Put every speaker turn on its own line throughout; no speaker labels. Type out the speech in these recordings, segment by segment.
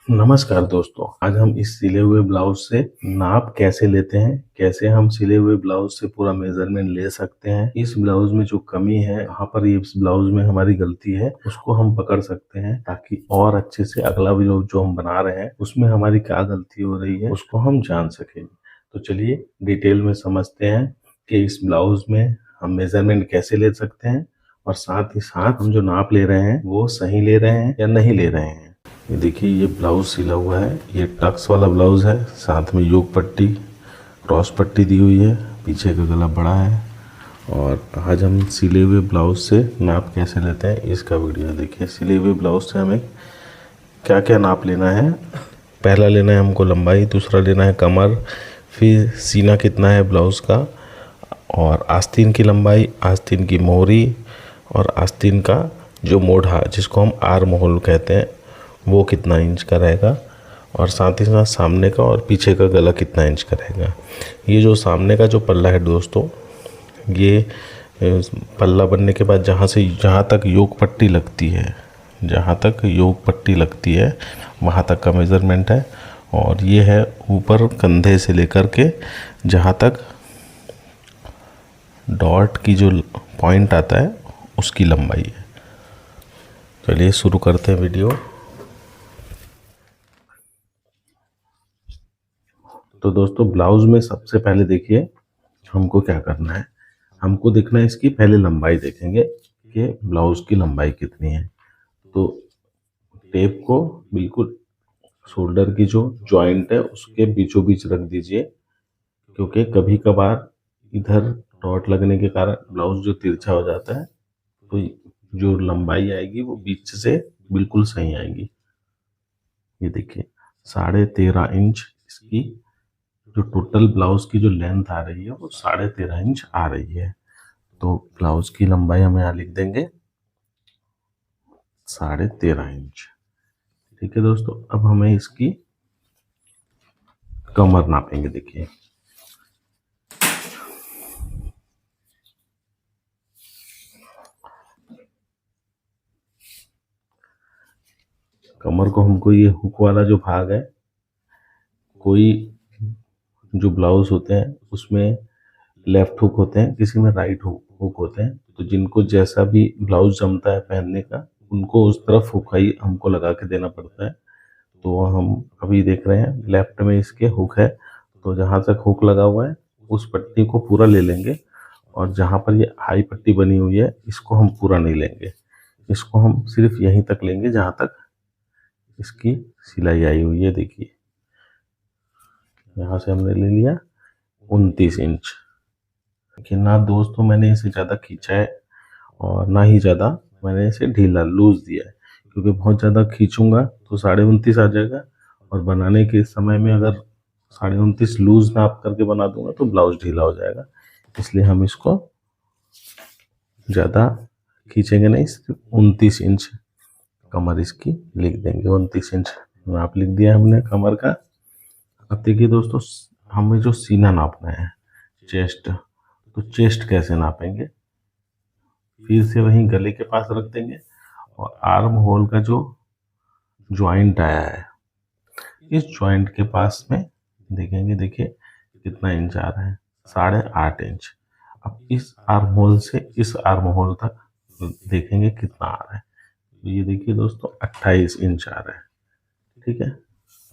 नमस्कार दोस्तों, आज हम इस सिले हुए ब्लाउज से नाप कैसे लेते हैं, कैसे हम सिले हुए ब्लाउज से पूरा मेजरमेंट ले सकते हैं, इस ब्लाउज में जो कमी है, यहाँ पर इस ब्लाउज में हमारी गलती है, उसको हम पकड़ सकते हैं ताकि और अच्छे से अगला ब्लाउज जो हम बना रहे हैं उसमें हमारी क्या गलती हो रही है उसको हम जान सकें। तो चलिए डिटेल में समझते हैं कि इस ब्लाउज में हम मेजरमेंट कैसे ले सकते हैं और साथ ही साथ हम जो नाप ले रहे हैं वो सही ले रहे हैं या नहीं ले रहे हैं। ये देखिए, ये ब्लाउज सिला हुआ है, ये टक्स वाला ब्लाउज है, साथ में योग पट्टी क्रॉस पट्टी दी हुई है, पीछे का गला बड़ा है। और आज हम सिले हुए ब्लाउज से नाप कैसे लेते हैं इसका वीडियो देखिए। सिले हुए ब्लाउज से हमें क्या क्या नाप लेना है। पहला लेना है हमको लंबाई, दूसरा लेना है कमर, फिर सीना कितना है ब्लाउज का, और आस्तीन की लंबाई, आस्तीन की मोहरी और आस्तीन का जो मोढ़ा जिसको हम आर्म होल कहते हैं वो कितना इंच का रहेगा, और साथ ही साथ सामने का और पीछे का गला कितना इंच का रहेगा। ये जो सामने का जो पल्ला है दोस्तों, ये पल्ला बनने के बाद जहाँ तक योक पट्टी लगती है, जहाँ तक योक पट्टी लगती है वहाँ तक का मेज़रमेंट है। और ये है ऊपर कंधे से लेकर के जहाँ तक डॉट की जो पॉइंट आता है उसकी लंबाई है। चलिए शुरू करते हैं वीडियो। तो दोस्तों, ब्लाउज में सबसे पहले देखिए हमको क्या करना है। हमको देखना है इसकी पहले लंबाई देखेंगे कि ब्लाउज की लंबाई कितनी है। तो टेप को बिल्कुल शोल्डर की जो जॉइंट है उसके बीचों बीच रख दीजिए, क्योंकि कभी कभार इधर डॉट लगने के कारण ब्लाउज जो तिरछा हो जाता है, तो जो लंबाई आएगी वो बीच से बिल्कुल सही आएगी। ये देखिए 13.5 इंच इसकी जो टोटल ब्लाउज की जो लेंथ आ रही है वो 13.5 इंच आ रही है। तो ब्लाउज की लंबाई हम यहाँ लिख देंगे 13.5 इंच। ठीक है दोस्तों, अब हमें इसकी कमर नापेंगे। देखिए कमर को हमको ये हुक वाला जो भाग है, कोई जो ब्लाउज होते हैं उसमें लेफ्ट हुक होते हैं, किसी में राइट हुक होते हैं। तो जिनको जैसा भी ब्लाउज जमता है पहनने का, उनको उस तरफ हुक ही हमको लगा के देना पड़ता है। तो हम अभी देख रहे हैं लेफ्ट में इसके हुक है, तो जहाँ तक हुक लगा हुआ है उस पट्टी को पूरा ले लेंगे, और जहाँ पर ये हाई पट्टी बनी हुई है इसको हम पूरा नहीं लेंगे, इसको हम सिर्फ यहीं तक लेंगे जहाँ तक इसकी सिलाई आई हुई है। देखिए यहाँ से हमने ले लिया 29 इंच। कि ना दोस्तों मैंने इसे ज़्यादा खींचा है और ना ही ज़्यादा मैंने इसे ढीला लूज दिया है, क्योंकि बहुत ज़्यादा खींचूंगा तो 29.5 आ जाएगा, और बनाने के समय में अगर 29.5 लूज नाप करके बना दूंगा तो ब्लाउज ढीला हो जाएगा। इसलिए हम इसको ज़्यादा खींचेंगे नहीं, सिर्फ 29 इंच कमर इसकी लिख देंगे। 29 इंच नाप लिख दिया हमने कमर का। अब देखिए दोस्तों, हमें जो सीना नापना है, चेस्ट, तो चेस्ट कैसे नापेंगे, फिर से वहीं गले के पास रख देंगे, और आर्म होल का जो ज्वाइंट आया है इस ज्वाइंट के पास में देखेंगे। देखिए कितना इंच आ रहा है, 8.5 इंच। अब इस आर्म होल से इस आर्म होल तक देखेंगे कितना आ रहा है। तो ये देखिए दोस्तों 28 इंच आ रहा है। ठीक है,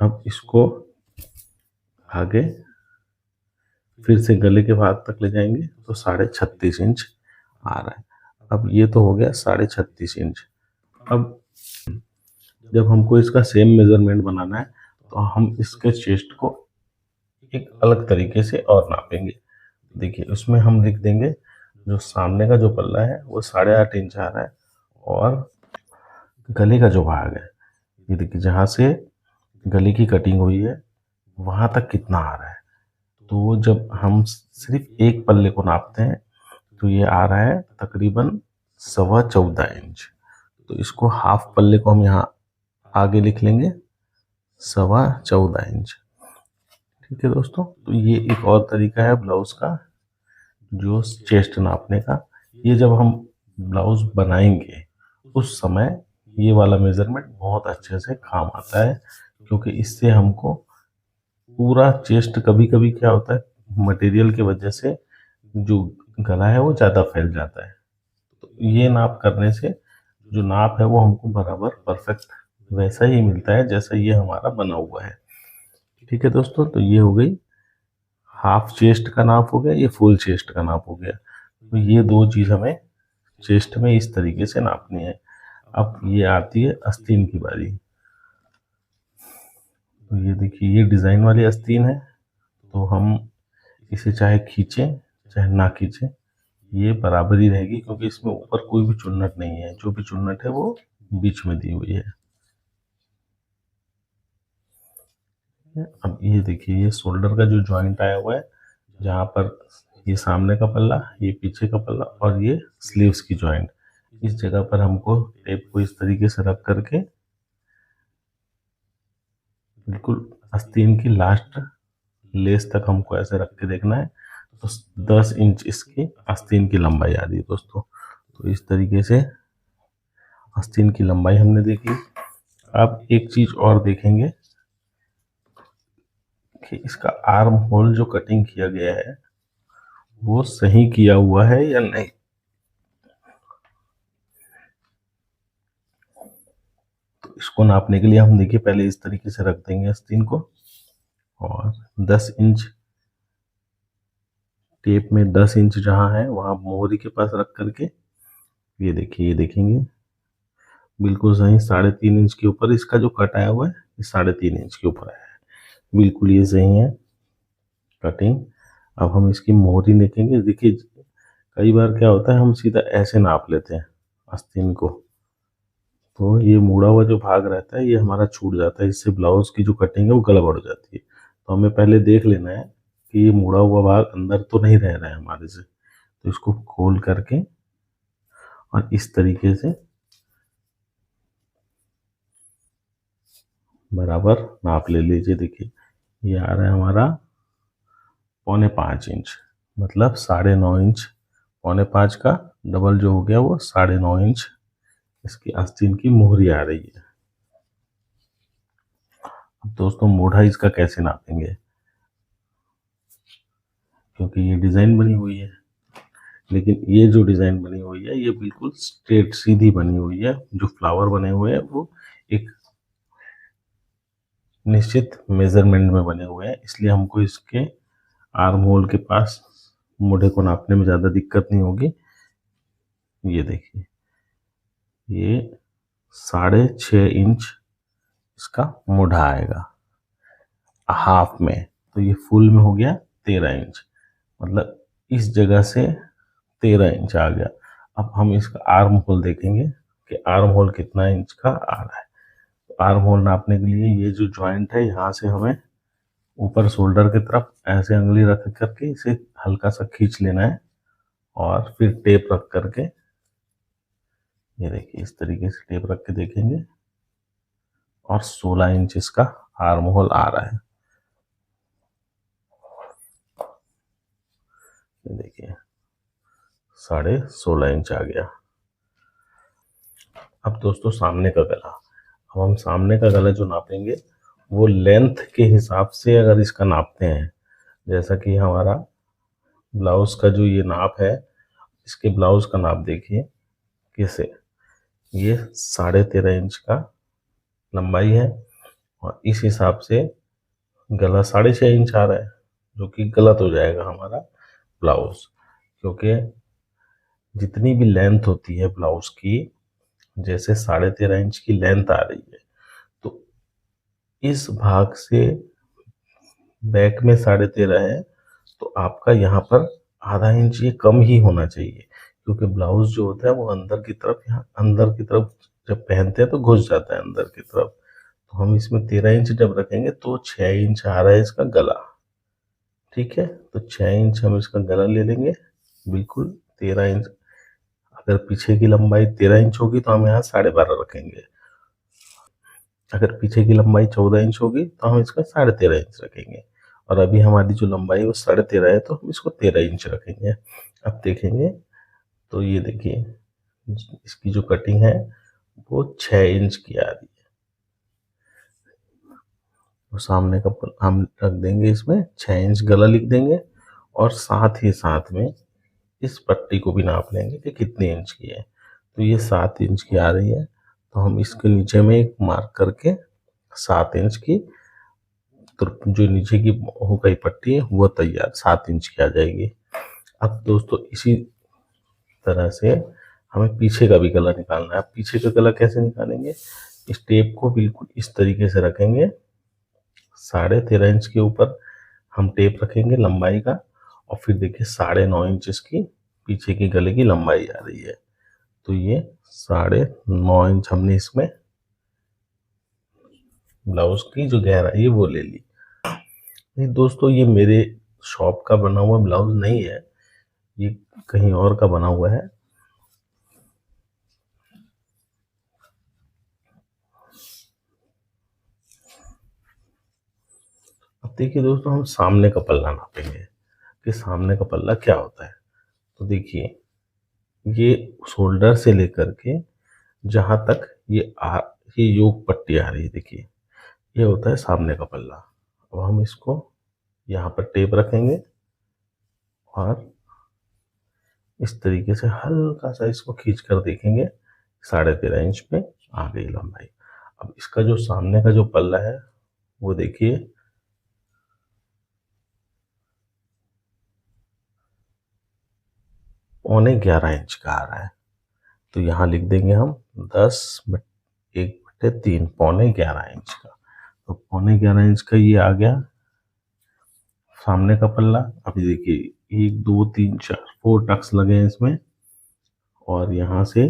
अब इसको आगे फिर से गले के भाग तक ले जाएंगे तो 36.5 इंच आ रहा है। अब ये तो हो गया 36.5 इंच। अब जब हमको इसका सेम मेजरमेंट बनाना है तो हम इसके चेस्ट को एक अलग तरीके से और नापेंगे। देखिए उसमें हम लिख देंगे जो सामने का जो पल्ला है वो 8.5 इंच आ रहा है, और गले का जो भाग है, ये देखिए जहाँ से गले की कटिंग हुई है वहाँ तक कितना आ रहा है। तो जब हम सिर्फ एक पल्ले को नापते हैं तो ये आ रहा है तकरीबन 14.25 इंच। तो इसको हाफ पल्ले को हम यहाँ आगे लिख लेंगे 14.25 इंच। ठीक है दोस्तों, तो ये एक और तरीका है ब्लाउज का जो चेस्ट नापने का। ये जब हम ब्लाउज बनाएंगे उस समय ये वाला मेजरमेंट बहुत अच्छे से काम आता है, क्योंकि इससे हमको पूरा चेस्ट, कभी कभी क्या होता है मटेरियल की वजह से जो गला है वो ज़्यादा फैल जाता है। तो ये नाप करने से जो नाप है वो हमको बराबर परफेक्ट वैसा ही मिलता है जैसा ये हमारा बना हुआ है। ठीक है दोस्तों, तो ये हो गई हाफ चेस्ट का नाप हो गया, ये फुल चेस्ट का नाप हो गया। तो ये दो चीज़ हमें चेस्ट में इस तरीके से नापनी है। अब ये आती है आस्तीन की बारी। तो ये देखिए ये डिज़ाइन वाली आस्तीन है, तो हम इसे चाहे खींचें चाहे ना खींचें ये बराबर ही रहेगी, क्योंकि इसमें ऊपर कोई भी चुन्नट नहीं है, जो भी चुन्नट है वो बीच में दी हुई है। अब ये देखिए ये शोल्डर का जो जॉइंट आया हुआ है, जहाँ पर ये सामने का पल्ला, ये पीछे का पल्ला और ये स्लीव्स की जॉइंट, इस जगह पर हमको टेप को इस तरीके से रख करके बिल्कुल आस्तीन की लास्ट लेस तक हमको ऐसे रख के देखना है। तो 10 इंच इसकी आस्तीन की लंबाई आ रही है दोस्तों। तो इस तरीके से आस्तीन की लंबाई हमने देखी। अब एक चीज और देखेंगे कि इसका आर्म होल जो कटिंग किया गया है वो सही किया हुआ है या नहीं। तो इसको नापने के लिए हम देखिए पहले इस तरीके से रख देंगे आस्तीन को, और 10 इंच टेप में 10 इंच जहाँ है वहाँ मोहरी के पास रख करके ये देखिए, ये देखेंगे बिल्कुल सही 3.5 इंच के ऊपर इसका जो कट आया हुआ है, ये 3.5 इंच के ऊपर आया है, बिल्कुल ये सही है कटिंग। अब हम इसकी मोहरी देखेंगे। देखिए कई बार क्या होता है हम सीधा ऐसे नाप लेते हैं आस्तीन को, तो ये मुड़ा हुआ जो भाग रहता है ये हमारा छूट जाता है, इससे ब्लाउज की जो कटिंग है वो गड़बड़ हो जाती है। तो हमें पहले देख लेना है कि ये मुड़ा हुआ भाग अंदर तो नहीं रह रहा है हमारे से। तो इसको खोल करके और इस तरीके से बराबर नाप ले लीजिए। देखिए ये आ रहा है हमारा 4.25 इंच, मतलब 9.5 इंच। 4.25 का डबल जो हो गया वो 9.5 इंच इसकी आस्तीन की मोहरी आ रही है। अब दोस्तों मोढ़ा इसका कैसे नापेंगे, क्योंकि ये डिज़ाइन बनी हुई है, लेकिन ये जो डिज़ाइन बनी हुई है ये बिल्कुल स्ट्रेट सीधी बनी हुई है। जो फ्लावर बने हुए हैं वो एक निश्चित मेजरमेंट में बने हुए हैं, इसलिए हमको इसके आर्म होल के पास मोढ़े को नापने में ज़्यादा दिक्कत नहीं होगी। ये देखिए ये 6.5 इंच इसका मोढ़ा आएगा हाफ में, तो ये फुल में हो गया 13 इंच, मतलब इस जगह से 13 इंच आ गया। अब हम इसका आर्म होल देखेंगे कि आर्म होल कितना इंच का आ रहा है। तो आर्म होल नापने के लिए ये जो जॉइंट है यहाँ से हमें ऊपर शोल्डर की तरफ ऐसे उंगली रख करके इसे हल्का सा खींच लेना है, और फिर टेप रख करके ये देखिए इस तरीके से टेप रख के देखेंगे, और 16 इंच इसका आर्म होल आ रहा है। ये देखिए 16.5 इंच आ गया। अब दोस्तों सामने का गला, अब हम सामने का गला जो नापेंगे वो लेंथ के हिसाब से अगर इसका नापते हैं, जैसा कि हमारा ब्लाउज का जो ये नाप है, इसके ब्लाउज का नाप देखिए कैसे, ये 13.5 इंच का लंबाई है, और इस हिसाब से गला 6.5 इंच आ रहा है, जो कि गलत हो जाएगा हमारा ब्लाउज, क्योंकि जितनी भी लेंथ होती है ब्लाउज की, जैसे 13.5 इंच की लेंथ आ रही है, तो इस भाग से बैक में 13.5 है, तो आपका यहाँ पर आधा इंच ये कम ही होना चाहिए, क्योंकि ब्लाउज जो होता है वो अंदर की तरफ, यहाँ अंदर की तरफ जब पहनते हैं तो घुस जाता है अंदर की तरफ। तो हम इसमें 13 इंच जब रखेंगे तो 6 इंच आ रहा है इसका गला। ठीक है, तो 6 इंच हम इसका गला ले लेंगे, बिल्कुल 13 इंच। अगर पीछे की लंबाई 13 इंच होगी तो हम यहाँ 12.5 रखेंगे, अगर पीछे की लंबाई 14 इंच होगी तो हम इसका 13.5 इंच रखेंगे, और अभी हमारी जो लंबाई वो 13.5 है तो हम इसको 13 इंच रखेंगे। अब देखेंगे तो ये देखिए इसकी जो कटिंग है वो 6 इंच की आ रही है। और सामने का हम रख देंगे इसमें 6 इंच गला लिख देंगे, और साथ ही साथ में इस पट्टी को भी नाप लेंगे कि कितने इंच की है। तो ये 7 इंच की आ रही है, तो हम इसके नीचे में एक मार्क करके 7 इंच की, तो जो नीचे की हो गई पट्टी है वो तैयार 7 इंच की आ जाएगी। अब दोस्तों इसी तरह से हमें पीछे का भी गला निकालना है। अब पीछे का गला कैसे निकालेंगे? इस टेप को बिल्कुल इस तरीके से रखेंगे, 13.5 इंच के ऊपर हम टेप रखेंगे लंबाई का, और फिर देखिए 9.5 इंच इसकी पीछे की गले की लंबाई आ रही है। तो ये 9.5 इंच हमने इसमें ब्लाउज की जो गहराई है वो ले ली। नहीं दोस्तों, ये मेरे शॉप का बना हुआ ब्लाउज नहीं है, ये कहीं और का बना हुआ है। अब देखिए दोस्तों, हम सामने का पल्ला नापेंगे कि सामने का पल्ला क्या होता है। तो देखिए, ये शोल्डर से लेकर के जहां तक ये योक पट्टी आ रही है, देखिए ये होता है सामने का पल्ला। अब हम इसको यहाँ पर टेप रखेंगे और इस तरीके से हल्का सा इसको खींच कर देखेंगे, 13.5 इंच पे आ गई लंबाई। अब इसका जो सामने का जो पल्ला है वो देखिए 11.25 इंच का आ रहा है। तो यहाँ लिख देंगे हम 10/1/3 11.25 इंच का। तो 11.25 इंच का ये आ गया सामने का पल्ला। अभी देखिए 1 2 3 4 4 टक्स लगे हैं इसमें, और यहाँ से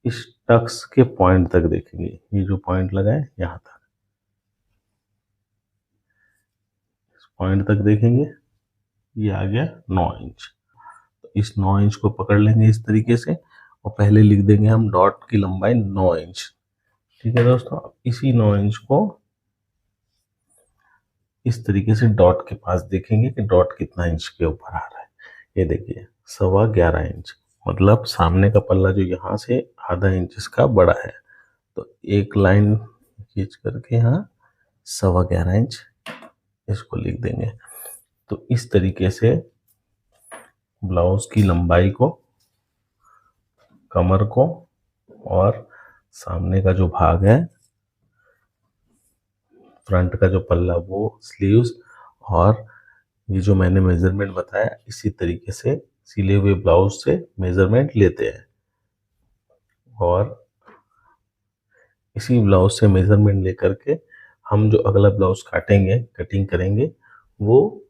इस टक्स के पॉइंट तक देखेंगे, ये जो पॉइंट लगा है यहाँ तक, इस पॉइंट तक देखेंगे, ये आ गया 9 इंच। तो इस 9 इंच को पकड़ लेंगे इस तरीके से, और पहले लिख देंगे हम डॉट की लंबाई 9 इंच। ठीक है दोस्तों, इसी 9 इंच को इस तरीके से डॉट के पास देखेंगे कि डॉट कितना इंच के ऊपर आ रहा है। ये देखिए 11.25 इंच, मतलब सामने का पल्ला जो यहाँ से आधा इंच इसका बड़ा है। तो एक लाइन खींच करके यहाँ 11.25 इंच इसको लिख देंगे। तो इस तरीके से ब्लाउज की लंबाई को, कमर को, और सामने का जो भाग है फ्रंट का जो पल्ला वो, स्लीव्स, और ये जो मैंने मेजरमेंट बताया इसी तरीके से सिले हुए ब्लाउज से मेजरमेंट लेते हैं, और इसी ब्लाउज से मेजरमेंट लेकर के हम जो अगला ब्लाउज काटेंगे, कटिंग करेंगे, वो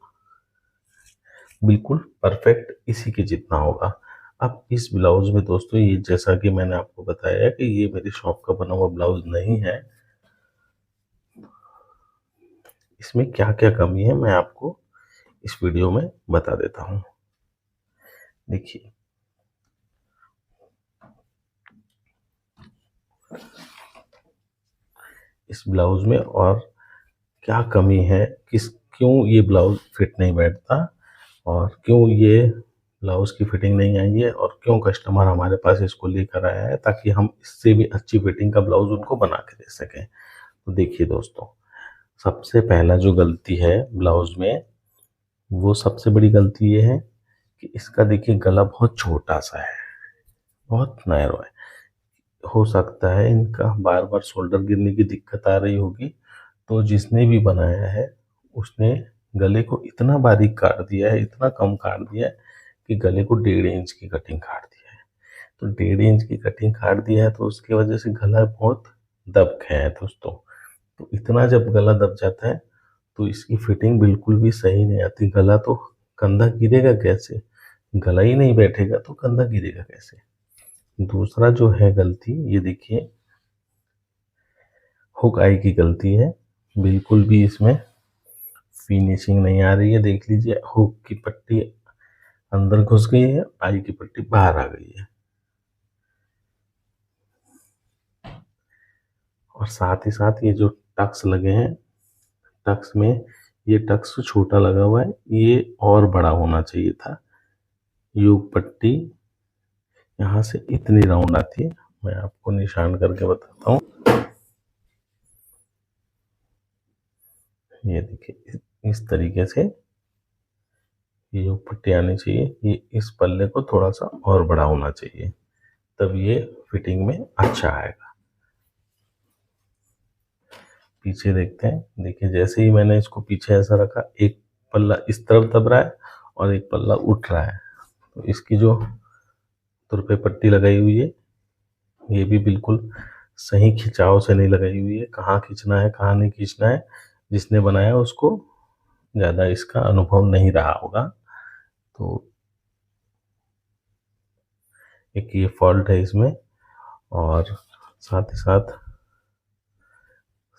बिल्कुल परफेक्ट इसी के जितना होगा। अब इस ब्लाउज में दोस्तों, ये जैसा कि मैंने आपको बताया कि ये मेरी शॉप का बना हुआ ब्लाउज नहीं है, इसमें क्या क्या कमी है मैं आपको इस वीडियो में बता देता हूँ। देखिए, इस ब्लाउज में और क्या कमी है, क्यों ये ब्लाउज फिट नहीं बैठता, और क्यों ये ब्लाउज की फिटिंग नहीं आई है, और क्यों कस्टमर हमारे पास इसको लेकर आया है, ताकि हम इससे भी अच्छी फिटिंग का ब्लाउज उनको बना के दे सकें। तो देखिए दोस्तों, सबसे पहला जो गलती है ब्लाउज में, वो सबसे बड़ी गलती ये है कि इसका देखिए गला बहुत छोटा सा है, बहुत नैरो है। हो सकता है इनका बार बार शोल्डर गिरने की दिक्कत आ रही होगी, तो जिसने भी बनाया है उसने गले को इतना बारीक काट दिया है, इतना कम काट दिया है कि गले को 1.5 इंच की कटिंग काट दिया है। तो 1.5 इंच की कटिंग काट दिया है, तो उसकी वजह से गला बहुत दब गया है दोस्तों। तो इतना जब गला दब जाता है तो इसकी फिटिंग बिल्कुल भी सही नहीं आती। गला तो कंधा गिरेगा कैसे, गला ही नहीं बैठेगा तो कंधा गिरेगा कैसे। दूसरा जो है गलती, ये देखिए हुक आई की गलती है, बिल्कुल भी इसमें फिनिशिंग नहीं आ रही है। देख लीजिए, हुक की पट्टी अंदर घुस गई है, आई की पट्टी बाहर आ गई है। और साथ ही साथ ये जो टक्स लगे हैं, टक्स में ये टक्स छोटा लगा हुआ है, ये और बड़ा होना चाहिए था। युग पट्टी यहाँ से इतनी राउंड आती है, मैं आपको निशान करके बताता हूँ। ये देखिए इस तरीके से ये जो पट्टी आनी चाहिए, ये इस पल्ले को थोड़ा सा और बड़ा होना चाहिए, तब ये फिटिंग में अच्छा आएगा। पीछे देखते हैं, देखिए जैसे ही मैंने इसको पीछे ऐसा रखा, एक पल्ला इस तरफ दब रहा है और एक पल्ला उठ रहा है, तो इसकी जो तुरपे पट्टी लगाई हुई है ये भी बिल्कुल सही खिंचाव से नहीं लगाई हुई है। कहाँ खींचना है कहाँ नहीं खींचना है, जिसने बनाया उसको ज़्यादा इसका अनुभव नहीं रहा होगा। तो एक ये फॉल्ट है इसमें, और साथ ही साथ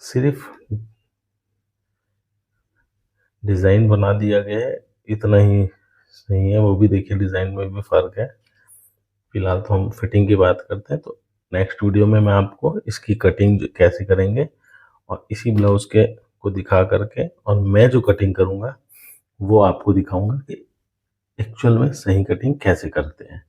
सिर्फ डिज़ाइन बना दिया गया है इतना ही सही है, वो भी देखिए डिज़ाइन में भी फ़र्क है। फिलहाल तो हम फिटिंग की बात करते हैं, तो नेक्स्ट वीडियो में मैं आपको इसकी कटिंग कैसे करेंगे और इसी ब्लाउज के को दिखा करके और मैं जो कटिंग करूँगा वो आपको दिखाऊंगा कि एक्चुअल में सही कटिंग कैसे करते हैं।